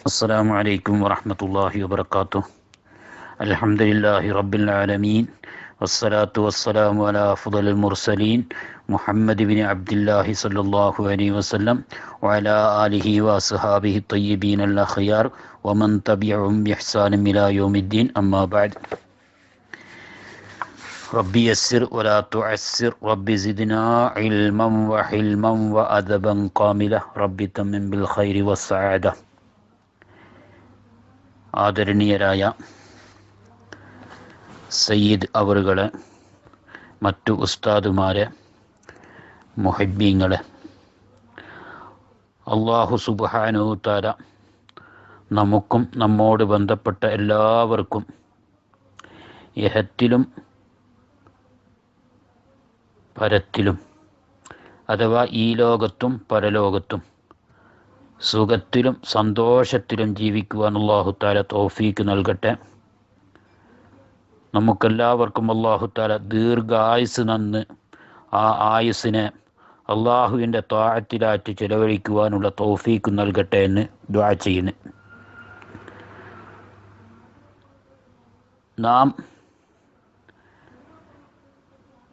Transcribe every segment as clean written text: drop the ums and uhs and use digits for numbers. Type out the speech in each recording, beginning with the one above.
അസ്സലാമു അലൈക്കും വറഹ്മത്തുള്ളാഹി വബറകാതുഹു. അൽഹംദുലില്ലാഹി റബ്ബിൽ ആലമീൻ വസ്സലാത്തു വസ്സലാമു അലാ അഫ്ദലിൽ മുർസലീൻ മുഹമ്മദ് ഇബ്നു അബ്ദില്ലാഹി സ്വല്ലല്ലാഹു അലൈഹി വസല്ലം വഅലാ ആലിഹി വഅസ്ഹാബിഹി ത്വയ്യിബീനൽ അഖ്യാർ വമൻ തബിഅഹും ബിഇഹ്സാനിൻ ഇലാ യൗമിദ്ദീൻ. അമ്മാ ബഅദ്. റബ്ബി യസ്സിർ വലാ തുഅസ്സിർ റബ്ബി സിദ്നാ ഇൽമൻ വഹിൽമൻ വഅദബൻ കാമില റബ്ബി തമ്മിൻ ബിൽ ഖൈരി വസ്സആദ. ആദരണീയരായ സയ്യിദ് അവറുകളെ, മറ്റു ഉസ്താദുമാരെ, മുഹബ്ബീങ്ങളെ, അല്ലാഹു സുബ്ഹാനഹു തആല നമുക്കും നമ്മോട് ബന്ധപ്പെട്ട എല്ലാവർക്കും ഇഹത്തിലും പരത്തിലും അഥവാ ഈ ലോകത്തും പരലോകത്തും സുഖത്തിലും സന്തോഷത്തിലും ജീവിക്കുവാൻ അല്ലാഹു തആല തൗഫീക്ക് നൽകട്ടെ. നമുക്കെല്ലാവർക്കും അല്ലാഹു തആല ദീർഘായുസ് നന്ന് ആ ആയുസ്സിനെ അള്ളാഹുവിൻ്റെ ത്വാഅത്തിലാറ്റ് ചിലവഴിക്കുവാനുള്ള തൗഫീക്ക് നൽകട്ടെ എന്ന് ദുആ ചെയ്യുന്നു. നാം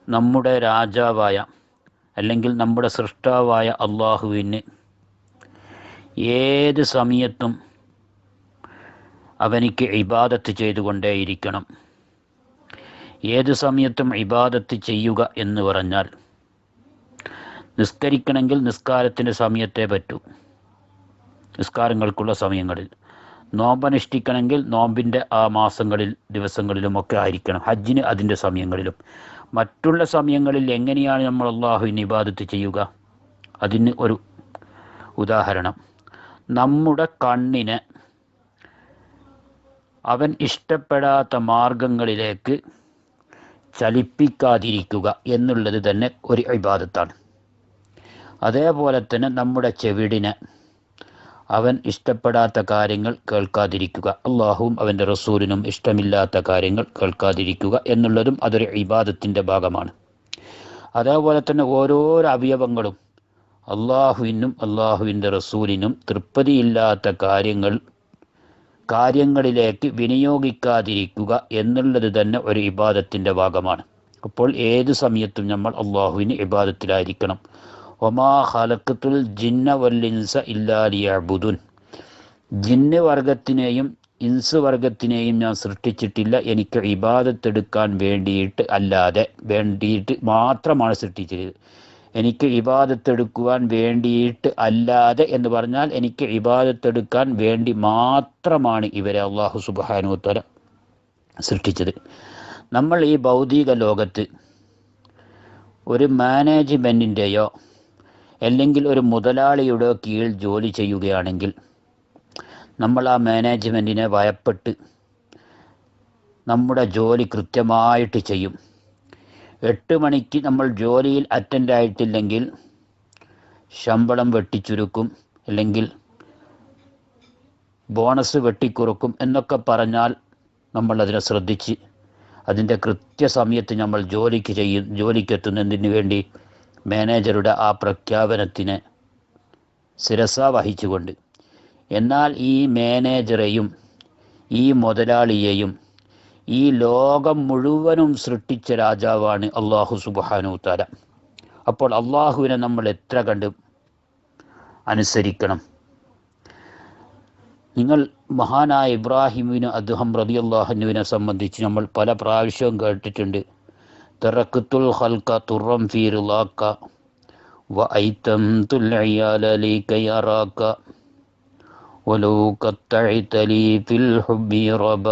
നമ്മുടെ രാജാവായ അല്ലെങ്കിൽ നമ്മുടെ സൃഷ്ടാവായ അള്ളാഹുവിന് ഏത് സമയത്തും അവനിക്ക് ഇബാദത്ത് ചെയ്തുകൊണ്ടേയിരിക്കണം. ഏത് സമയത്തും ഇബാദത്ത് ചെയ്യുക എന്ന് പറഞ്ഞാൽ നിസ്കരിക്കണമെങ്കിൽ നിസ്കാരത്തിൻ്റെ സമയത്തേ പറ്റൂ, നിസ്കാരങ്ങൾക്കുള്ള സമയങ്ങളിൽ. നോമ്പനുഷ്ഠിക്കണമെങ്കിൽ നോമ്പിൻ്റെ ആ മാസങ്ങളിൽ ദിവസങ്ങളിലുമൊക്കെ ആയിരിക്കണം. ഹജ്ജിന് അതിൻ്റെ സമയങ്ങളിലും. മറ്റുള്ള സമയങ്ങളിൽ എങ്ങനെയാണ് നമ്മൾ അള്ളാഹുവിന് ഇബാദത്ത് ചെയ്യുക? അതിന് ഒരു ഉദാഹരണം, നമ്മുടെ കണ്ണിനെ അവൻ ഇഷ്ടപ്പെടാത്ത മാർഗങ്ങളിലേക്ക് ചലിപ്പിക്കാതിരിക്കുക എന്നുള്ളത് തന്നെ ഒരു ഇബാദത്താണ്. അതേപോലെ തന്നെ നമ്മുടെ ചെവിടിനെ അവൻ ഇഷ്ടപ്പെടാത്ത കാര്യങ്ങൾ കേൾക്കാതിരിക്കുക, അള്ളാഹുവും അവൻ്റെ റസൂലിനും ഇഷ്ടമില്ലാത്ത കാര്യങ്ങൾ കേൾക്കാതിരിക്കുക എന്നുള്ളതും അതൊരു ഇബാദത്തിൻ്റെ ഭാഗമാണ്. അതേപോലെ തന്നെ ഓരോരോ അവയവങ്ങളും അള്ളാഹുവിനും അള്ളാഹുവിൻ്റെ റസൂലിനും തൃപ്തിയില്ലാത്ത കാര്യങ്ങളിലേക്ക് വിനിയോഗിക്കാതിരിക്കുക എന്നുള്ളത് തന്നെ ഒരു ഇബാദത്തിൻ്റെ ഭാഗമാണ്. അപ്പോൾ ഏത് സമയത്തും നമ്മൾ അള്ളാഹുവിന് ഇബാദത്തിലായിരിക്കണം. വമാ ഖലഖ്തുൽ ജിന്ന വൽ ഇൻസ ഇല്ലാ ലിയഅ്ബുദുൻ. ജിന്ന് വർഗത്തിനെയും ഇൻസ് വർഗത്തിനെയും ഞാൻ സൃഷ്ടിച്ചിട്ടില്ല, എനിക്ക് ഇബാദത്തെടുക്കാൻ വേണ്ടിയിട്ട് മാത്രമാണ് സൃഷ്ടിച്ചത്. എനിക്ക് ഇബാദത്തെടുക്കുവാൻ വേണ്ടിയിട്ട് അല്ലാതെ എന്ന് പറഞ്ഞാൽ എനിക്ക് ഇബാദത്തെടുക്കാൻ വേണ്ടി മാത്രമാണ് ഇവരെ അല്ലാഹു സുബ്ഹാനഹു വ തആല സൃഷ്ടിച്ചത്. നമ്മൾ ഈ ഭൗതിക ലോകത്ത് ഒരു മാനേജ്മെൻറ്റിൻ്റെയോ അല്ലെങ്കിൽ ഒരു മുതലാളിയുടെ കീഴിൽ ജോലി ചെയ്യുകയാണെങ്കിൽ നമ്മൾ ആ മാനേജ്മെൻറ്റിനെ ഭയപ്പെട്ട് നമ്മുടെ ജോലി കൃത്യമായിട്ട് ചെയ്യും. 8 മണിക്ക് നമ്മൾ ജോലിയിൽ അറ്റൻഡ് ആയിട്ടില്ലെങ്കിൽ ശമ്പളം വെട്ടിച്ചുരുക്കും, അല്ലെങ്കിൽ ബോണസ് വെട്ടിക്കുറക്കും എന്നൊക്കെ പറഞ്ഞാൽ നമ്മൾ അതിനെ ശ്രദ്ധിച്ച് അതിൻ്റെ കൃത്യസമയത്ത് നമ്മൾ ജോലിക്കെത്തുന്നതിന് വേണ്ടി മാനേജറുടെ ആ പ്രഖ്യാപനത്തിന് ശിരസ വഹിച്ചുകൊണ്ട്. എന്നാൽ ഈ മാനേജറെയും ഈ മുതലാളിയെയും ഈ ലോകം മുഴുവനും സൃഷ്ടിച്ച രാജാവാണ് അല്ലാഹു സുബ്ഹാനഹു വ തആല. അപ്പോൾ അള്ളാഹുവിനെ നമ്മൾ എത്ര കണ്ട് അനുസരിക്കണം? നിങ്ങൾ മഹാനായ ഇബ്രാഹിമിന് അദ്ഹം റളിയല്ലാഹു അൻഹുവിനെ സംബന്ധിച്ച് നമ്മൾ പല പ്രാവശ്യവും കേട്ടിട്ടുണ്ട്. തറഖ്തുൽ ഖൽഖ തുറം ഫീ റിളാക വഅയ്തംതുൽ ഇയാല ലീക യറാക വലൗ ഖത്തഅതലി ഫിൽ ഹുബ്ബി റബ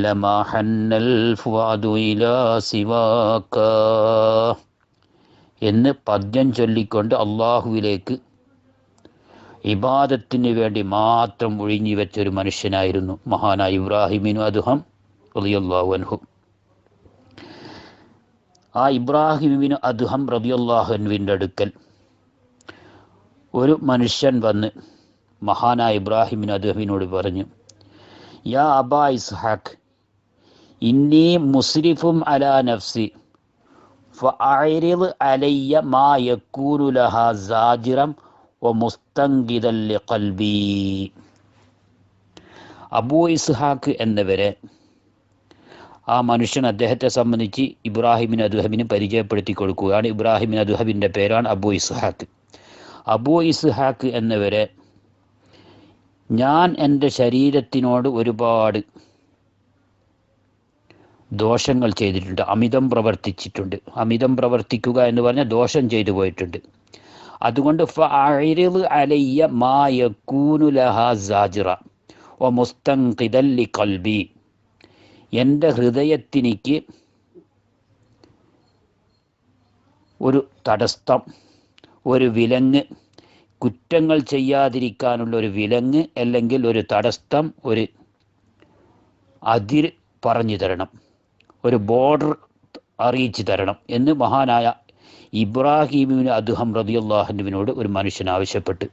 ലമാ ഹന്നൽ ഫുഅദു ഇലാ സിവാക എന്ന് പദ്യം ചൊല്ലിക്കൊണ്ട് അള്ളാഹുവിലേക്ക് ഇബാദത്തിന് വേണ്ടി മാത്രം ഒഴിഞ്ഞു വെച്ചൊരു മനുഷ്യനായിരുന്നു മഹാനായ ഇബ്രാഹിമിനു അദ്ഹം റളിയല്ലാഹു അൻഹു. ആ ഇബ്രാഹിമിനു അദ്ഹം റളിയല്ലാഹു അൻഹുവിൻ്റെ അടുക്കൽ ഒരു മനുഷ്യൻ വന്ന് മഹാനായ ഇബ്രാഹിമിനു അദ്ഹമിനോട് പറഞ്ഞു, യാ അബാ ഇസ്ഹാഖ്, ഇന്നി മുസ്രിഫും അലാ നഫ്സി ഫഅരിദ് അലയ്യ മാ യകൂനു ലഹാ സാജിറം വ മുസ്തങ്കിദൽ ലിഖൽബി. അബൂ ഇസ്ഹാഖ് എന്നവരെ ആ മനുഷ്യൻ അദ്ദേഹത്തെ സംബന്ധിച്ച് ഇബ്രാഹിമിൻ അദ്ഹബിന് പരിചയപ്പെടുത്തി കൊടുക്കുകയാണ്. ഇബ്രാഹിമിൻ അദ്ഹബിൻ്റെ പേരാണ് അബൂ ഇസ്ഹാഖ്. അബൂ ഇസ്ഹാഖ് എന്നവരെ ഞാൻ എൻ്റെ ശരീരത്തിനോട് ഒരുപാട് ദോഷങ്ങൾ ചെയ്തിട്ടുണ്ട്, അമിതം പ്രവർത്തിച്ചിട്ടുണ്ട്. അമിതം പ്രവർത്തിക്കുക എന്ന് പറഞ്ഞാൽ ദോഷം ചെയ്തു പോയിട്ടുണ്ട്. അതുകൊണ്ട് ഫഅരിദ് അലയ്യ മാ യകൂനു ലഹാ സാജിറ വ മുസ്തൻഖിദൻ ലിഖൽബി, എൻ്റെ ഹൃദയത്തിനിക്ക് ഒരു തടസ്സം, ഒരു വിലങ്ങ്, കുറ്റങ്ങൾ ചെയ്യാതിരിക്കാനുള്ള ഒരു വിലങ്ങ് അല്ലെങ്കിൽ ഒരു തടസ്സം, ഒരു അതിര് പറഞ്ഞു തരണം, ഒരു ബോർഡർ അറിയിച്ചു തരണം എന്ന് മഹാനായ ഇബ്രാഹിമിന് അദ്ഹം റളിയല്ലാഹു അൻഹുവിനോട് ഒരു മനുഷ്യൻ ആവശ്യപ്പെട്ടു.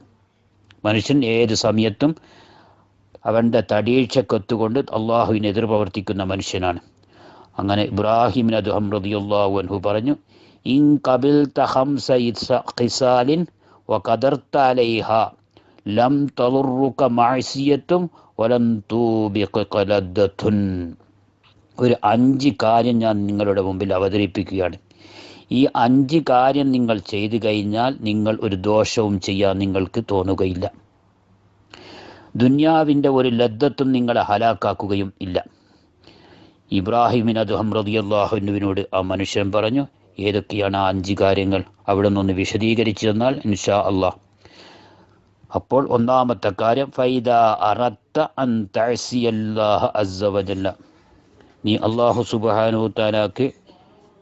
മനുഷ്യൻ ഏത് സമയത്തും അവൻ്റെ തടീഴ്ചക്കൊത്തുകൊണ്ട് അള്ളാഹുവിന് എതിർ പ്രവർത്തിക്കുന്ന മനുഷ്യനാണ്. അങ്ങനെ ഇബ്രാഹിമിന് അദ്ഹം റളിയല്ലാഹു അൻഹു പറഞ്ഞു, ഇൻ ഖബിൽത ഖംസ ഖിസാലിൻ വഖദർത അലൈഹ ലം തളുറുക മഅസിയത്തും വലൻ തൂബിഖക ലദ്ദത്തുൻ. ഒരു 5 കാര്യം ഞാൻ നിങ്ങളുടെ മുമ്പിൽ അവതരിപ്പിക്കുകയാണ്. ഈ 5 കാര്യം നിങ്ങൾ ചെയ്തു കഴിഞ്ഞാൽ നിങ്ങൾ ഒരു ദോഷവും ചെയ്യാൻ നിങ്ങൾക്ക് തോന്നുകയില്ല. ദുന്യാവിൻ്റെ ഒരു ലദ്ദത്തും നിങ്ങളെ ഹലാക്കാക്കുകയും ഇല്ല. ഇബ്രാഹിമിൻ അദ്ഹം റളിയല്ലാഹു അൻഹുവിനോട് ആ മനുഷ്യൻ പറഞ്ഞു, ഏതൊക്കെയാണ് ആ 5 കാര്യങ്ങൾ? അവിടെ നിന്നൊന്ന് വിശദീകരിച്ചു തന്നാൽ ഇൻഷാ അല്ലാഹ്. അപ്പോൾ ഒന്നാമത്തെ കാര്യം, ഫൈദാ അറദ്ത അൻ തഅസിയല്ലാഹ അസ്സ വജല്ല, നീ അല്ലാഹു സുബ്ഹാനഹു വ തആലക്ക്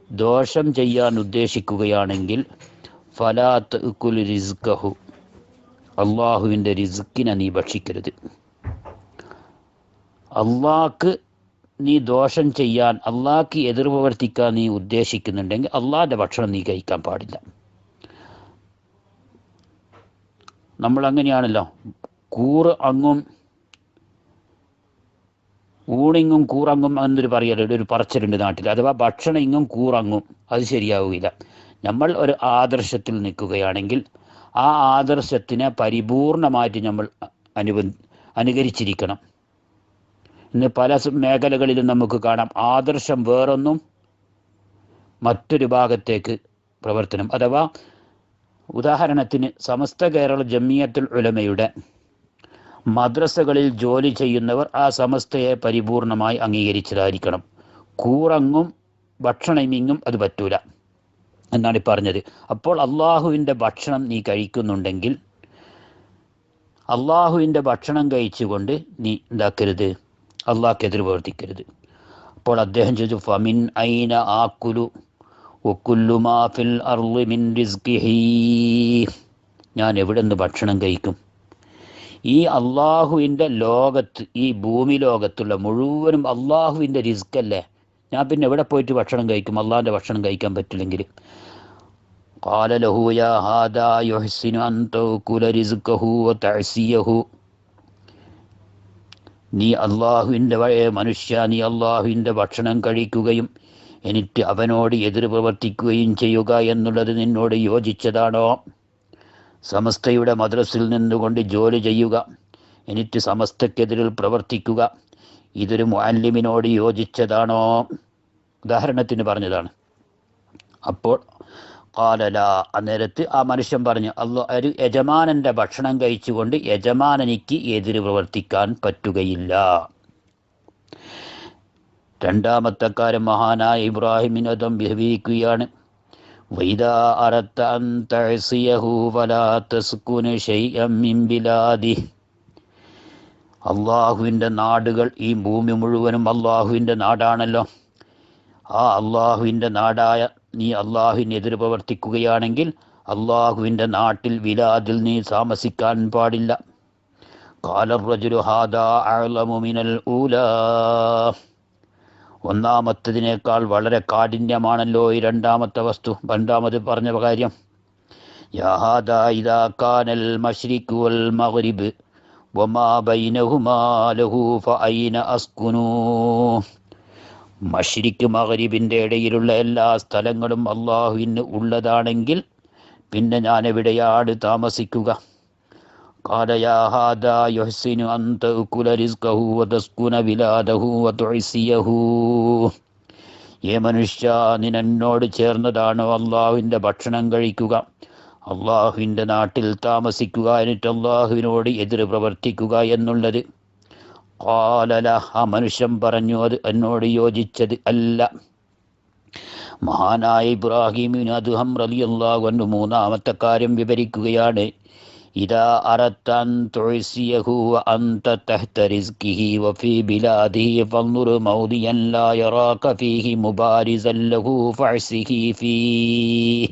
ദോഷം ചെയ്യാൻ ഉദ്ദേശിക്കുകയാണെങ്കിൽ ഫലാ തഅകുൽ റിസ്ഖഹു, അള്ളാഹുവിൻ്റെ റിസ്ക്കിനെ നീ ഭക്ഷിക്കരുത്. അള്ളാഹ്ക്ക് നീ ദോഷം ചെയ്യാൻ, അള്ളാഹ്ക്ക് എതിർ പ്രവർത്തിക്കാൻ നീ ഉദ്ദേശിക്കുന്നുണ്ടെങ്കിൽ അള്ളാഹിൻ്റെ ഭക്ഷണം നീ കഴിക്കാൻ പാടില്ല. നമ്മളങ്ങനെയാണല്ലോ, കൂറ് അങ്ങും ഊണിങ്ങും കൂറങ്ങും എന്നൊരു പറയലുണ്ട്, ഒരു പറച്ചിലുണ്ട് നാട്ടിൽ. അഥവാ ഭക്ഷണം ഇങ്ങും കൂറങ്ങും, അത് ശരിയാവുകയില്ല. നമ്മൾ ഒരു ആദർശത്തിൽ നിൽക്കുകയാണെങ്കിൽ ആ ആദർശത്തിനെ പരിപൂർണമായിട്ട് നമ്മൾ അനുകരിച്ചിരിക്കണം. ഇന്ന് പല മേഖലകളിലും നമുക്ക് കാണാം, ആദർശം വേറൊന്നും മറ്റൊരു ഭാഗത്തേക്ക് പ്രവർത്തനം. അഥവാ ഉദാഹരണത്തിന് സമസ്ത കേരള ജമിയത്തുൽ ഉലമയുടെ മദ്രസകളിൽ ജോലി ചെയ്യുന്നവർ ആ സമസ്തയെ പരിപൂർണമായി അംഗീകരിച്ചതായിരിക്കണം. കൂറങ്ങും ഭക്ഷണമിങ്ങും അത് പറ്റൂല എന്നാണ് പറഞ്ഞത്. അപ്പോൾ അള്ളാഹുവിൻ്റെ ഭക്ഷണം നീ കഴിക്കുന്നുണ്ടെങ്കിൽ അള്ളാഹുവിൻ്റെ ഭക്ഷണം കഴിച്ചുകൊണ്ട് നീ എന്താക്കരുത്, അള്ളാഹ്ക്കെതിരെ പ്രവർത്തിക്കരുത്. അപ്പോൾ അദ്ദേഹം ചോദിച്ചു, ഫമിൻ ഐന ആക്കുലു വകുല്ലു മാ ഫിൽ അർളി മിൻ റിസ്ഖിഹി, ഞാൻ എവിടെ നിന്ന് ഭക്ഷണം കഴിക്കും? ഈ അള്ളാഹുവിൻ്റെ ലോകത്ത്, ഈ ഭൂമി ലോകത്തുള്ള മുഴുവനും അള്ളാഹുവിൻ്റെ റിസ്കല്ലേ, ഞാൻ പിന്നെ എവിടെ പോയിട്ട് ഭക്ഷണം കഴിക്കും? അള്ളാഹിൻ്റെ ഭക്ഷണം കഴിക്കാൻ പറ്റില്ലെങ്കിൽ. ഖാല ലഹു യാ ഹാദാ യുഹ്സിനു അൻ തഅകുല റിസ്ഖഹു വതഅസിയഹു, നീ അള്ളാഹുവിൻ്റെ മനുഷ്യ, നീ അള്ളാഹുവിൻ്റെ ഭക്ഷണം കഴിക്കുകയും എന്നിട്ട് അവനോട് എതിർ പ്രവർത്തിക്കുകയും ചെയ്യുക എന്നുള്ളത് നിന്നോട് യോജിച്ചതാണോ? സമസ്തയുടെ മദ്രസിൽ നിന്നുകൊണ്ട് ജോലി ചെയ്യുക, എന്നിട്ട് സമസ്തക്കെതിരിൽ പ്രവർത്തിക്കുക, ഇതൊരു മുഅല്ലിമിനോട് യോജിച്ചതാണോ? ഉദാഹരണത്തിന് പറഞ്ഞതാണ്. അപ്പോൾ ഖാലല, അന്നേരത്ത് ആ മനുഷ്യൻ പറഞ്ഞു, ഒരു യജമാനൻ്റെ ഭക്ഷണം കഴിച്ചുകൊണ്ട് യജമാനനിക്ക് എതിര് പ്രവർത്തിക്കാൻ പറ്റുകയില്ല. രണ്ടാമത്തെ കാര്യം മഹാനായ ഇബ്രാഹിമിൻ അദ്ഹം വിവരിക്കുകയാണ്, വൈദാ അറദ്ത അൻ തഅസിയഹു ഫലാ തസ്കുന ശൈഅൻ മിൻ ബിലാദിഹി, അള്ളാഹുവിൻ്റെ നാടുകൾ, ഈ ഭൂമി മുഴുവനും അള്ളാഹുവിൻ്റെ നാടാണല്ലോ. ആ അള്ളാഹുവിൻ്റെ നാടായ നീ അള്ളാഹുവിനെതിരെ പ്രവർത്തിക്കുകയാണെങ്കിൽ അള്ളാഹുവിൻ്റെ നാട്ടിൽ, വിലാദിൽ നീ താമസിക്കാൻ പാടില്ല. ഖാല റജുലു ഹാദാ അഅ്ലമു മിനൽ ഊലാ, ഒന്നാമത്തതിനേക്കാൾ വളരെ കാഠിന്യമാണല്ലോ ഈ രണ്ടാമത്തെ വസ്തു, രണ്ടാമത് പറഞ്ഞ കാര്യം. യാ ഹാദാ ഇദാ കാനൽ മശ്രിഖു വൽ മഗ്രിബ് വമാ ബൈനഹുമാ ലഹു ഫഅയ്ന അസ്കുനൂ, മശ്രിഖ് മഗ്രിബിൻ്റെ ഇടയിലുള്ള എല്ലാ സ്ഥലങ്ങളും അള്ളാഹുവിന് ഉള്ളതാണെങ്കിൽ പിന്നെ ഞാൻ എവിടെയാണ് താമസിക്കുക? قال يا هذا يحسن أن تأكل رزقه وتسكن بلاده وتعصيه. മനുഷ്യ, നിന്നോട് ചേർന്നതാണോ അള്ളാഹുവിൻ്റെ ഭക്ഷണം കഴിക്കുക, അള്ളാഹുവിൻ്റെ നാട്ടിൽ താമസിക്കുക, എന്നിട്ട് അള്ളാഹുവിനോട് എതിര് പ്രവർത്തിക്കുക എന്നുള്ളത്? ഖാലല, ആ മനുഷ്യൻ പറഞ്ഞു, അത് എന്നോട് യോജിച്ചത് അല്ല. മഹാനായ ഇബ്രാഹിമിന് അദ്ഹം റളിയല്ലാഹു അൻഹു മൂന്നാമത്തെ കാര്യം വിവരിക്കുകയാണ്. ഇദാ അറദ്ത തുഅ്സിയഹു വഅൻത തഹ്ത റിസ്കിഹി വഫീ ബിലാദിഹി ഫൻദുർ മൗദിയൻ ലാ യറാക ഫീഹി മുബാരിസൻ ലഹു ഫഅ്സിഹി ഫീഹി.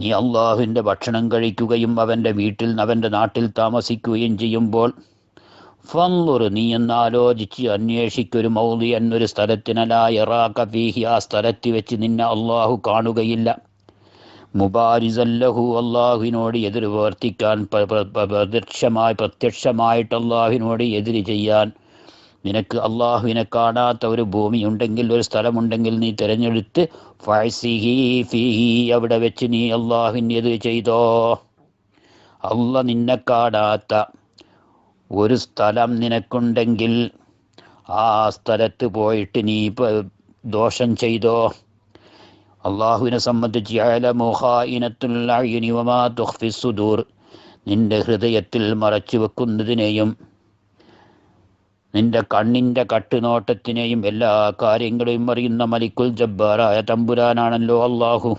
നീ അള്ളാഹുവിൻ്റെ ഭക്ഷണം കഴിക്കുകയും അവൻ്റെ അവൻ്റെ നാട്ടിൽ താമസിക്കുകയും ചെയ്യുമ്പോൾ ഫൻദുർ, നീ എന്നാലോചിച്ച് അന്വേഷിക്കൊരു മൗദി എന്നൊരു സ്ഥലത്തിന്, ലാ യറാക ഫീഹി, ആ സ്ഥലത്ത് വെച്ച് നിന്നെ അള്ളാഹു കാണുകയില്ല. മുബാരിസൻ ലഹു, അള്ളാഹുവിനോട് എതിര് പ്രവർത്തിക്കാൻ, പ്രത്യക്ഷമായിട്ട് അള്ളാഹുവിനോട് എതിര് ചെയ്യാൻ നിനക്ക് അള്ളാഹുവിനെ കാണാത്ത ഒരു ഭൂമിയുണ്ടെങ്കിൽ, ഒരു സ്ഥലമുണ്ടെങ്കിൽ നീ തിരഞ്ഞെടുത്ത് ഫഅ്സിഹി ഫീഹി, അവിടെ വെച്ച് നീ അള്ളാഹുവിന് എതിര് ചെയ്തോ. അള്ളാഹ് നിന്നെ കാണാത്ത ഒരു സ്ഥലം നിനക്കുണ്ടെങ്കിൽ ആ സ്ഥലത്ത് പോയിട്ട് നീ ദോഷം ചെയ്തോ. അള്ളാഹുവിനെ സംബന്ധിച്ച് യഅലമു ഖായിനത്തുൽ അയ്യുനി വമാ തുഖ്ഫി സുദൂർ, നിന്റെ ഹൃദയത്തിൽ മറച്ചു വെക്കുന്നതിനെയും നിന്റെ കണ്ണിൻ്റെ കട്ടുനോട്ടത്തിനെയും എല്ലാ കാര്യങ്ങളെയും അറിയുന്ന മലിക്കുൽ ജബ്ബാറായ തമ്പുരാനാണല്ലോ അള്ളാഹു.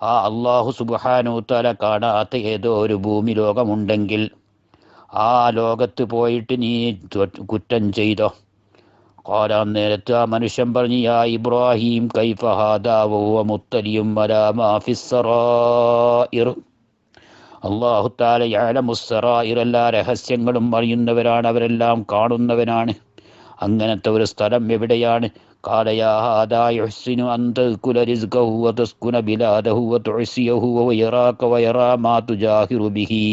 ആ അള്ളാഹു സുബ്ഹാനഹു തആല കാണാത്ത ഏതോ ഒരു ഭൂമി ലോകമുണ്ടെങ്കിൽ ആ ലോകത്ത് പോയിട്ട് നീ കുറ്റം ചെയ്തോ. ഖാലാം, നേരത്തെ ആ മനുഷ്യൻ പറഞ്ഞു, യാ ഇബ്രാഹിം കൈഫ ഹാദാ വഹുവ മുത്തലിയും അലാ മാ ഫിസ്സറായിർ. അല്ലാഹു തആല യഅലമുസ് സറായിർ, എല്ലാ രഹസ്യങ്ങളും അറിയുന്നവരാണ്, അവരെല്ലാം കാണുന്നവനാണ്. അങ്ങനത്തെ ഒരു സ്ഥലം എവിടെയാണ്? ഖാല യാ ഹാദാ യുഹ്സിനു അൻ തഅ്കുല റിസ്ഖഹു വതസ്കുന ബിലാദഹു വതുഅ്സിയഹു വയറാക വയറാ മാ തുജാഹിറു ബിഹി.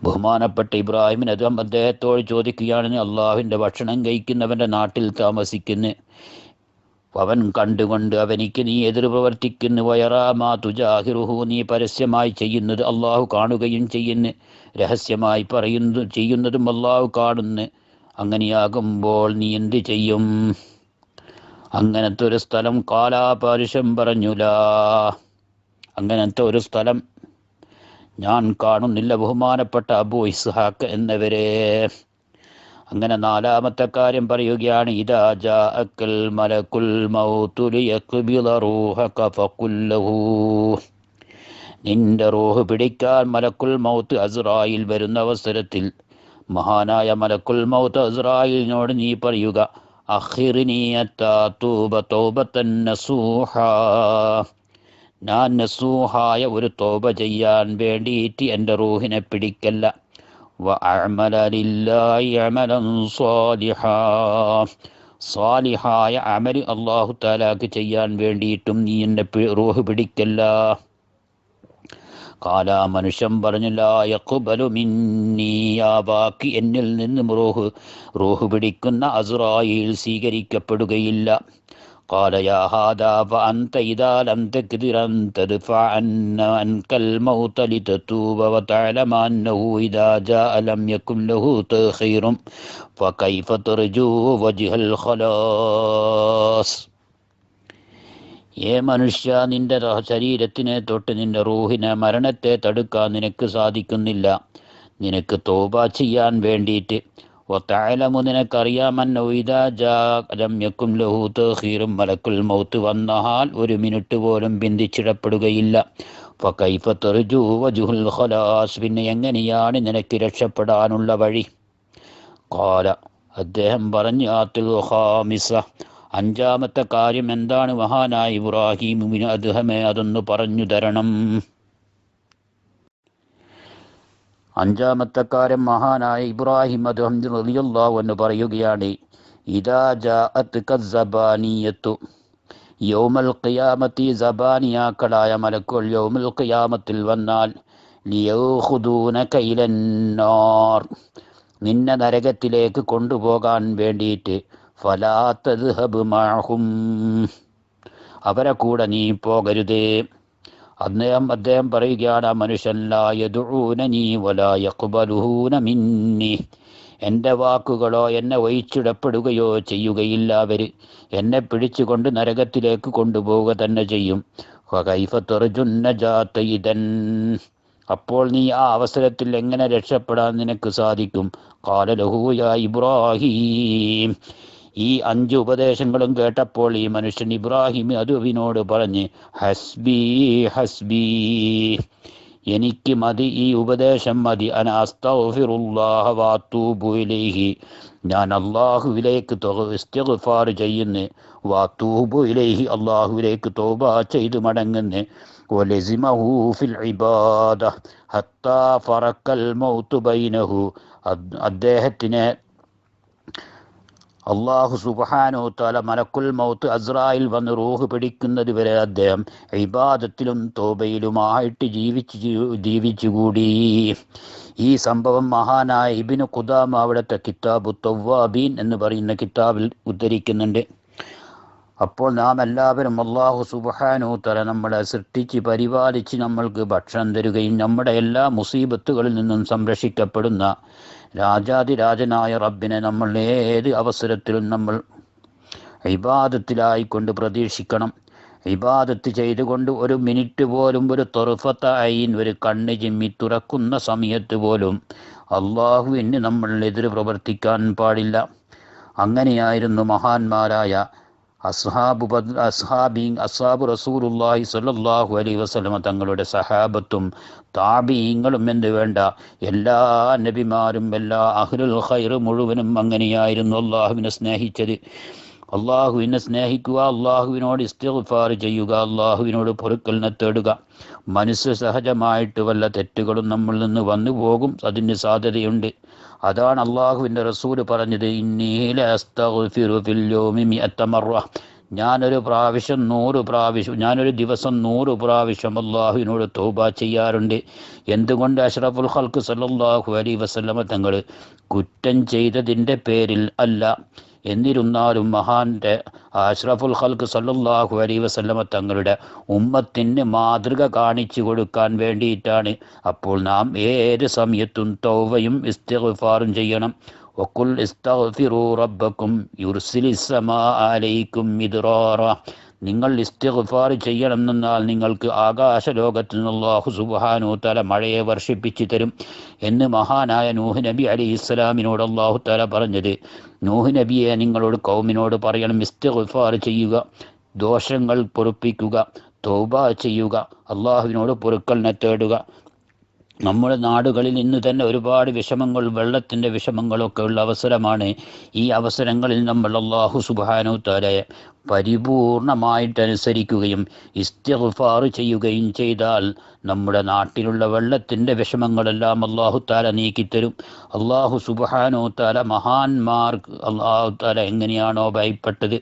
ബഹുമാനപ്പെട്ട ഇബ്രാഹിമിന് അദ്ദേഹത്തോട് ചോദിക്കുകയാണ്, അള്ളാഹുവിൻ്റെ ഭക്ഷണം കഴിക്കുന്നവൻ്റെ നാട്ടിൽ താമസിക്കുന്നു, അവൻ കണ്ടുകൊണ്ട് അവനിക്ക് നീ എതിർ പ്രവർത്തിക്കുന്നു. വയറാ മാ തുജാഹിറുഹു, നീ പരസ്യമായി ചെയ്യുന്നത് അള്ളാഹു കാണുകയും ചെയ്യുന്നു, രഹസ്യമായി ചെയ്യുന്നതും അള്ളാഹു കാണുന്നു. അങ്ങനെയാകുമ്പോൾ നീ എന്ത് ചെയ്യും? അങ്ങനത്തെ ഒരു സ്ഥലം കാലാപാരുഷം പറഞ്ഞുല, അങ്ങനത്തെ ഒരു സ്ഥലം ഞാൻ കാണുന്നില്ല ബഹുമാനപ്പെട്ട അബൂ ഇസ്ഹാഖ് എന്നവരെ. അങ്ങനെ നാലാമത്തെ കാര്യം പറയുകയാണ്, ഇദാ ജാഅക്കൽ മലക്കുൽ മൗതു ലിയഖ്ബിള റൂഹക ഫഖുൽ ലഹു, നിന്റെ റൂഹ് പിടിക്കാൻ മലക്കുൽ മൗത്ത് അസ്റായിൽ വരുന്ന അവസരത്തിൽ മഹാനായ മലക്കുൽ മൗത്ത് അസ്റായിലിനോട് നീ പറയുക, അഖിർനി ഹത്താ തൂബ തൗബതൻ നസൂഹാ, ഞാൻ നസൂഹായ ഒരു തൗബ ചെയ്യാൻ വേണ്ടിയിട്ട് എൻ്റെ റൂഹിനെ പിടിക്കല്ല. വഅഅമല ലില്ലാഹി അമലൻ സ്വാലിഹാ, സ്വാലിഹായ അമൽ അല്ലാഹു തആലാക്ക് ചെയ്യാൻ വേണ്ടിയിട്ടും നീ എൻ്റെ റൂഹ് പിടിക്കല്ല. കാല, മനുഷ്യൻ പറഞ്ഞു, ലാ യഖ്ബലു മിന്നീ, ആ ബാക്കി എന്നിൽ നിന്നും റൂഹ് പിടിക്കുന്ന അസ്റായീൽ സ്വീകരിക്കപ്പെടുകയില്ല. قال يا هذا فأنت إذا لم تقدر أن تدفع عنك الموت لتتوب وتعلم أنه إذا جاء لم يكن له تأخير فكيف ترجو وجه الخلاص. മനുഷ്യ, നിന്റെ ശരീരത്തിനെ തൊട്ട് നിന്റെ റൂഹിനെ, മരണത്തെ തടുക്കാൻ നിനക്ക് സാധിക്കുന്നില്ല. നിനക്ക് തൗബ ചെയ്യാൻ വേണ്ടിയിട്ട് വതഅലമു, നിനക്കറിയാമന്നഹു ഇദാ ജാഅ ലം യകുൻ ലഹു തഅഖീറും, മലക്കുൽ മൗത്ത് വന്നാൽ ഒരു മിനിറ്റ് പോലും ബന്ധിച്ചിടപ്പെടുകയില്ല. ഫകൈഫ തർജു വജ്ഹുൽ ഖലാസ്, പിന്നെ എങ്ങനെയാണ് നിനക്ക് രക്ഷപ്പെടാനുള്ള വഴി? ഖാല, അദ്ദേഹം പറഞ്ഞു, ആത്തുൽ ഖാമിസ, അഞ്ചാമത്തെ കാര്യം എന്താണ് മഹാനായ ഇബ്രാഹിം ഇബ്നു അദ്ഹമേ, അതൊന്ന് പറഞ്ഞു തരണം. അഞ്ചാമത്തെ കാര്യം മഹാനായ ഇബ്രാഹിം അദ്ഹം റളിയല്ലാഹു അൻഹു പറയുകയാണ്, ഇദാ ജാഅത്ക സബാനിയത്തു യൗമൽ ഖിയാമത്തി, സബാനിയാക്കളായ മലക്കുകൾ യൗമുൽ ഖിയാമത്തിൽ വന്നാൽ ലിയഖുദൂനക ഇലന്നാർ, നിന്നെ നരകത്തിലേക്ക് കൊണ്ടുപോകാൻ വേണ്ടിയിട്ട് ഫലാ തദ്ഹബ് മഅഹും, അവരെ കൂടെ നീ പോകരുതേ. അദ്ദേഹം പറയുകയാണ്, ആ മനുഷ്യൻ ലാ യദ്ഊനനി വലാ യഖ്ബലൂന മിന്നി, എൻ്റെ വാക്കുകളോ എന്നെ ഒഴിച്ചിടപ്പെടുകയോ ചെയ്യുകയില്ല. അവർ എന്നെ പിടിച്ചുകൊണ്ട് നരകത്തിലേക്ക് കൊണ്ടുപോവുക തന്നെ ചെയ്യും. ഫകൈഫ തർജുൻ നജാത ഇദൻ, അപ്പോൾ നീ ആ അവസരത്തിൽ എങ്ങനെ രക്ഷപ്പെടാൻ നിനക്ക് സാധിക്കും? ഖാല ലഹു യാ ഇബ്രാഹീം, ഈ 5 ഉപദേശങ്ങളും കേട്ടപ്പോൾ ഈ മനുഷ്യൻ ഇബ്രാഹിം അതുവിനോട് പറഞ്ഞ്, ഹസ്ബി ഹസ്ബി, എനിക്ക് മതി, ഈ ഉപദേശം മതി. അന അസ്തഗ്ഫിറുല്ലാഹ വഅതൂബു ഇലൈഹി, ഞാൻ അല്ലാഹുവിലേക്ക് ഇസ്തിഗ്ഫാർ ചെയ്യുന്നു. വഅതൂബു ഇലൈഹി, അല്ലാഹുവിലേക്ക് തൗബ ചെയ്ത് മടങ്ങുന്നു. വലസിമഹു ഫിൽ ഇബാദ ഹത്താ ഫറക്കൽ മൗതു ബൈനഹു, അദ്ദേഹത്തിനെ അള്ളാഹു സുബ്ഹാനഹു തആല മലക്കുൽ മൗത്ത് അസ്രായിൽ വന്ന് റൂഹ് പിടിക്കുന്നത് വരെ അദ്ദേഹം ഇബാദത്തിലും തൗബയിലുമായിട്ട് ജീവിച്ചുകൂടി. ഈ സംഭവം മഹാനായ ഇബ്നു ഖുദാമ അവിടുത്തെ കിതാബു തവ്വാബീൻ എന്ന് പറയുന്ന കിതാബിൽ ഉദ്ധരിക്കുന്നുണ്ട്. അപ്പോൾ നാം എല്ലാവരും അള്ളാഹു സുബ്ഹാനഹു തആല നമ്മളെ സൃഷ്ടിച്ച് പരിപാലിച്ച് നമ്മൾക്ക് ഭക്ഷണം തരുകയും നമ്മുടെ എല്ലാ മുസീബത്തുകളിൽ നിന്നും സംരക്ഷിക്കപ്പെടുന്ന രാജാതിരാജനായ റബ്ബിനെ നമ്മൾ ഏത് അവസരത്തിലും നമ്മൾ ഇബാദത്തിലായിക്കൊണ്ട് പ്രതീക്ഷിക്കണം. ഇബാദത്ത് ചെയ്തുകൊണ്ട് ഒരു മിനിറ്റ് പോലും, ഒരു തൊർഫത്ത ഐൻ, ഒരു കണ്ണ് ചിമ്മി തുറക്കുന്ന സമയത്ത് പോലും അള്ളാഹുവിന് നമ്മൾ എതിര് പ്രവർത്തിക്കാൻ പാടില്ല. അങ്ങനെയായിരുന്നു മഹാന്മാരായ അസ്ഹാബു റസൂലുള്ളാഹി സ്വല്ലല്ലാഹു അലൈഹി വസല്ലമ തങ്ങളുടെ സഹാബത്തും താബീങ്ങളും എന്ന് വേണ്ട എല്ലാ നബിമാരും എല്ലാ അഹ്ലുൽ ഖൈർ മുഴുവനും അങ്ങനെയായിരുന്നു അള്ളാഹുവിനെ സ്നേഹിച്ചത്. അള്ളാഹുവിനെ സ്നേഹിക്കുക, അള്ളാഹുവിനോട് ഇസ്തിഗ്ഫാർ ചെയ്യുക, അള്ളാഹുവിനോട് പൊറുക്കലിനെ തേടുക. മനസ്സ് സഹജമായിട്ട് വല്ല തെറ്റുകളും നമ്മളിൽ നിന്ന് വന്നു പോകും, അതിന് സാധ്യതയുണ്ട്. അതാണ് അള്ളാഹുവിൻ്റെ റസൂല് പറഞ്ഞത്, ഇന്നി ലഅസ്തഗ്ഫിറു ഫിൽ യൗമി മിഅത മറ, ഞാനൊരു ദിവസം 100 പ്രാവശ്യം അള്ളാഹുവിനോട് തൗബ ചെയ്യാറുണ്ട്. എന്തുകൊണ്ട്? അഷ്റഫുൽ ഖൽഖ് സല്ലല്ലാഹു അലൈഹി വസല്ലമ തങ്ങൾ കുറ്റം ചെയ്തതിൻ്റെ പേരിൽ അല്ല. എന്നിരുന്നാലും മഹാന്റെ അഷ്റഫുൽ ഖൽഖ് സല്ലല്ലാഹു അലൈഹി വസല്ലമ തങ്ങളുടെ ഉമ്മത്തിന് മാതൃക കാണിച്ചു കൊടുക്കാൻ വേണ്ടിയിട്ടാണ്. അപ്പോൾ നാം ഏത് സമയത്തും തൗബയും ഇസ്തിഗ്ഫാറും ചെയ്യണം. വഖുൽ ഇസ്തഗ്ഫിറൂ റബ്ബക്കും യുർസിലിസ് സമാഅ അലൈക്കും മിദ്റാറ, നിങ്ങൾ ഇസ്തിഗ്ഫാർ ചെയ്യണമെന്നാൽ നിങ്ങൾക്ക് ആകാശലോകത്ത് നിന്ന് അല്ലാഹു സുബ്ഹാനഹു തആല മഴയെ വർഷിപ്പിച്ചു തരും എന്ന് മഹാനായ നൂഹ് നബി അലൈഹിസ്സലാമിനോട് അല്ലാഹു തആല പറഞ്ഞത്. നൂഹ് നബിയെ നിങ്ങളോട് കൗമിനോട് പറയണം, ഇസ്തിഗ്ഫാർ ചെയ്യുക, ദോഷങ്ങൾ പൊറുപ്പിക്കുക, തൗബ ചെയ്യുക, അള്ളാഹുവിനോട് പൊറുക്കലിനെ തേടുക. നമ്മുടെ നാടുകളിൽ ഇന്ന് തന്നെ ഒരുപാട് വിഷമങ്ങൾ, വെള്ളത്തിൻ്റെ വിഷമങ്ങളൊക്കെ ഉള്ള അവസരമാണ്. ഈ അവസരങ്ങളിൽ നമ്മൾ അല്ലാഹു സുബ്ഹാനഹു തആലയെ പരിപൂർണമായിട്ട് അനുസരിക്കുകയും ഇസ്തിഗ്ഫാർ ചെയ്യുകയും ചെയ്താൽ നമ്മുടെ നാട്ടിലുള്ള വെള്ളത്തിൻ്റെ വിഷമങ്ങളെല്ലാം അല്ലാഹു തആല നീക്കിത്തരും. അല്ലാഹു സുബ്ഹാനഹു തആല മഹാന്മാർക്ക് അല്ലാഹു തആല എങ്ങനെയാണോ ഭയപ്പെട്ടത്,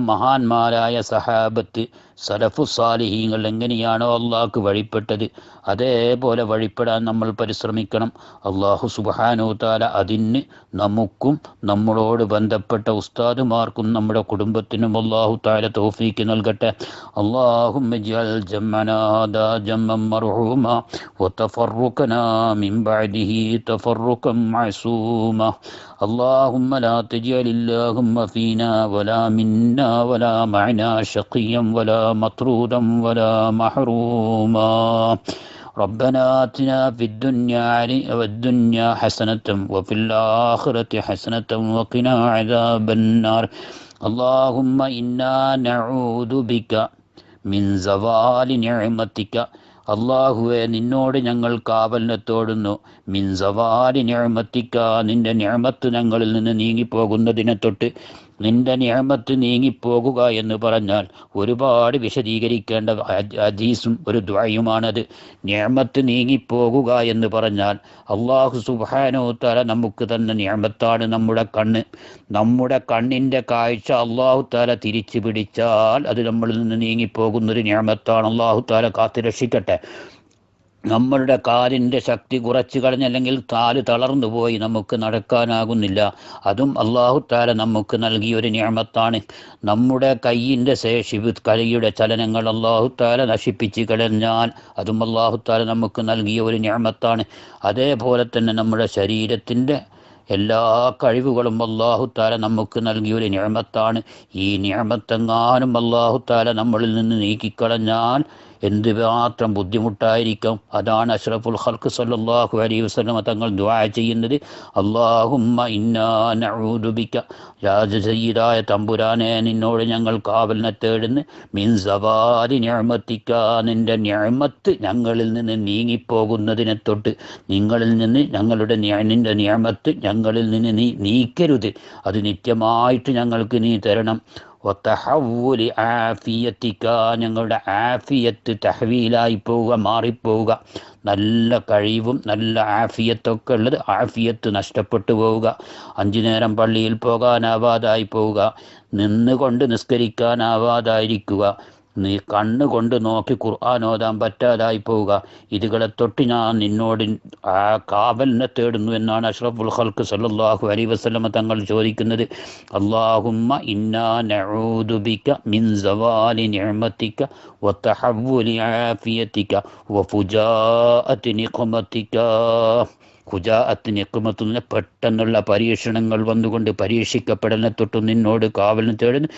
മഹാന്മാരായ സഹാബത്ത് സലഫു സാലിഹീങ്ങൾ എങ്ങനെയാണോ അള്ളാഹ്ക്ക് വഴിപ്പെട്ടത്, അതേപോലെ വഴിപ്പെടാൻ നമ്മൾ പരിശ്രമിക്കണം. അള്ളാഹു സുബ്ഹാനഹു തആല അതിന് നമുക്കും നമ്മളോട് ബന്ധപ്പെട്ട ഉസ്താദുമാർക്കും നമ്മുടെ കുടുംബത്തിനും അള്ളാഹു തആല തൗഫീക്ക് നൽകട്ടെ. അല്ലാഹുമ്മ ഇജ്അൽ ജംഅനാ ഹാദാ ജംഅൻ മർഹൂമാ വതഫറഖനാ മിൻ ബഅദിഹി തഫറഖൻ മഅസൂമാ. اللهم لا تجعل اللهم فينا ولا منا ولا معنا شقيا ولا مطرودا ولا محروما. ربنا آتنا في الدنيا حسنة وفي الآخرة حسنة وقنا عذاب النار. اللهم إنا نعوذ بك من زوال نعمتك. അള്ളാഹുവെ, നിന്നോട് ഞങ്ങൾ കാവലിനെ തേടുന്നു. മിൻ സവാലി നിഅമതിക, നിന്റെ നിഅമത്ത് ഞങ്ങളിൽ നിന്ന് നീങ്ങിപ്പോകുന്നതിനെ തൊട്ട്. നിന്റെ നിഅമത്ത് നീങ്ങിപ്പോകുക എന്ന് പറഞ്ഞാൽ ഒരുപാട് വിശദീകരിക്കേണ്ട ഹദീസും ഒരു ദുആയുമാണത്. നിഅമത്ത് നീങ്ങിപ്പോകുക എന്ന് പറഞ്ഞാൽ അല്ലാഹു സുബ്ഹാനഹു തആല നമുക്ക് തന്നെ നിഅമത്താണ് നമ്മുടെ കണ്ണ്. നമ്മുടെ കണ്ണിൻ്റെ കാഴ്ച അല്ലാഹു തആല തിരിച്ചു പിടിച്ചാൽ അത് നമ്മളിൽ നിന്ന് നീങ്ങിപ്പോകുന്നൊരു നിഅമത്താണ്. അല്ലാഹു തആല കാത്തു രക്ഷിക്കട്ടെ. നമ്മളുടെ കാലിൻ്റെ ശക്തി കുറച്ച് കളഞ്ഞല്ലെങ്കിൽ കാല് തളർന്നു പോയി നമുക്ക് നടക്കാനാകുന്നില്ല. അതും അല്ലാഹു തആല നമുക്ക് നൽകിയൊരു നിഅമത്താണ്. നമ്മുടെ കയ്യിൻ്റെ ശേഷി, കൈയുടെ ചലനങ്ങൾ അല്ലാഹു തആല നശിപ്പിച്ച് കളഞ്ഞാൽ അതും അല്ലാഹു തആല നമുക്ക് നൽകിയ ഒരു നിഅമത്താണ്. അതേപോലെ തന്നെ നമ്മുടെ ശരീരത്തിൻ്റെ എല്ലാ കഴിവുകളും അല്ലാഹു തആല നമുക്ക് നൽകിയൊരു നിഅമത്താണ്. ഈ നിഅമത്തെങ്ങാനും അല്ലാഹു തആല നമ്മളിൽ നിന്ന് നീക്കിക്കളഞ്ഞാൽ എന്ത് മാത്രം ബുദ്ധിമുട്ടായിരിക്കും. അതാണ് അഷ്റഫുൽ ഖൽഖ് സല്ലല്ലാഹു അലൈഹി വസല്ലം തങ്ങൾ ദുആ ചെയ്യുന്നത്. അല്ലാഹുമ്മ ഇന്നാ നഊദു ബിക, സയ്യിദായ തമ്പുരാനെ നിന്നോട് ഞങ്ങൾ കാവലിനെ തേടുന്നു. മിൻ സവാലി നിഅമതിക, നിന്റെ നിഅമത്ത് ഞങ്ങളിൽ നിന്ന് നീങ്ങിപ്പോകുന്നതിനെ തൊട്ട്, നിങ്ങളിൽ നിന്ന് നിന്റെ നിഅമത്ത് ഞങ്ങളിൽ നിന്ന് നീ നീക്കരുത്, അത് നിത്യമായിട്ട് ഞങ്ങൾക്ക് നീ തരണം. വതഹവ്വുലി ആഫിയതിക, ഞങ്ങളുടെ ആഫിയത്ത് തഹ്വീലായി പോവുക, മാറിപ്പോവുക. നല്ല കഴിവും നല്ല ആഫിയത്തൊക്കെ ഉള്ളത് ആഫിയത്ത് നഷ്ടപ്പെട്ടു പോവുക. 5 നേരം പള്ളിയിൽ പോകാനാവാതായി പോവുക, നിന്നുകൊണ്ട് നിസ്കരിക്കാനാവാതായിരിക്കുക, നീ കണ്ണുകൊണ്ട് നോക്കി ഖുർആൻ ഓതാൻ പറ്റാതായി പോവുക. ഇതുകളെ തൊട്ട് ഞാൻ നിന്നോട് ആ കാവലിനെ തേടുന്നു എന്നാണ് അഷ്റഫുൽ ഖൽഖ് സല്ലല്ലാഹു അലൈഹി വസല്ലം തങ്ങൾ ചോദിക്കുന്നത്. അല്ലാഹുമ്മ ഇന്നാ നഊദു ബിക മിൻ സവാലി നിഅമതിക വതഹവ്വുലി ആഫിയതിക വഫുജാഅതി നിഖ്മതിക. ഖുജാഅത്ത് നിഖ്മത്തുന്ന പെട്ടെന്നുള്ള പരീക്ഷണങ്ങൾ വന്നുകൊണ്ട് പരീക്ഷിക്കപ്പെടലിനെ തൊട്ടും നിന്നോട് കാവലിന് തേടുന്നു.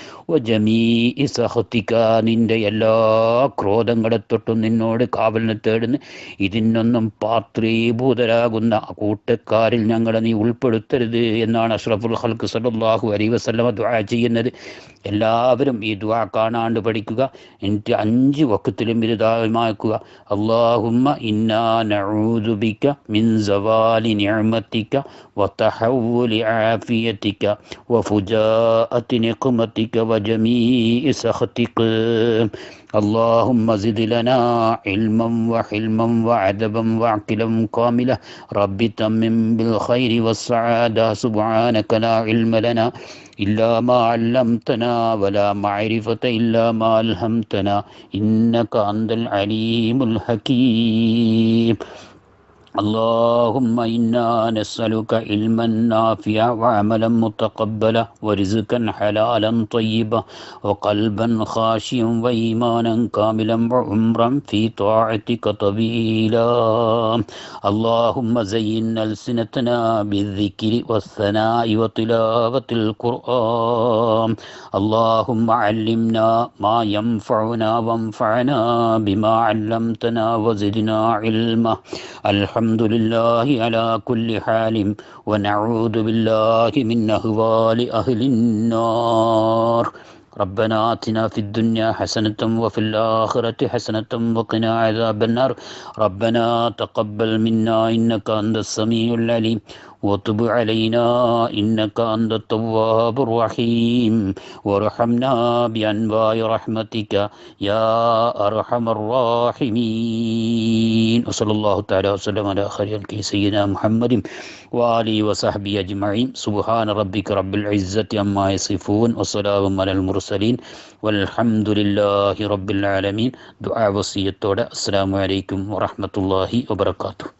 ജമീഇ സഖതിക, നിന്റെ എല്ലാ ക്രോധങ്ങളെ തൊട്ടും നിന്നോട് കാവലിന് തേടുന്നു. ഇതിനൊന്നും പാത്രീഭൂതരാകുന്ന കൂട്ടക്കാരിൽ ഞങ്ങളെ നീ ഉൾപ്പെടുത്തരുത് എന്നാണ് അഷ്റഫുൽ ഖൽഖ് സല്ലല്ലാഹു അലൈഹി വസല്ലം ദുആ ചെയ്യുന്നത്. എല്ലാവരും ഈ ദുആ കാണാണ്ട് പഠിക്കുക. എന്നിട്ട് 5 വഖത്തിലും ഇത് ദായിമാക്കുക. അല്ലാഹുമ്മ ഇന്നാ നഊദു ബിക മിൻ സവാലി നിഅമതിക വതഹവ്വുലി ആഫിയതിക വഫുജാഅതി നിഖ്മതിക വജമീഇ സഖതിക. اللهم زد لنا علما وحلما وعدبا وعقلا كاملا رب تمم بالخير والسعادة سبحانك لا علم لنا إلا ما علمتنا ولا معرفة إلا ما ألهمتنا إنك أنت العليم الحكيم. اللهم إنا نسألك علما نافعا وعملا متقبلا ورزقا حلالا طيبا وقلبا خاشعا وإيمانا كاملا وعمرا في طاعتك طويلا. اللهم زين ألسنتنا بالذكر والثناء وتلاوة القرآن. اللهم علمنا ما ينفعنا وانفعنا بما علمتنا وزدنا علما. الحمد لله على كل حال ونعوذ بالله من أهوال أهل النار. ربنا آتنا في الدنيا حسنة وفي الآخرة حسنة وقنا عذاب النار. ربنا تقبل منا إنك أنت السميع العليم وتب علينا إنك أنت التواب الرحيم وارحمنا بأنواع رحمتك يا أرحم الراحمين. وصلى الله تعالى وسلم على خير سيدنا محمد وآله وصحبه أجمعين. سبحان ربك رب العزة عما يصفون وسلام على المرسلين والحمد لله رب العالمين. دعاء وصية. السلام عليكم ورحمة الله وبركاته.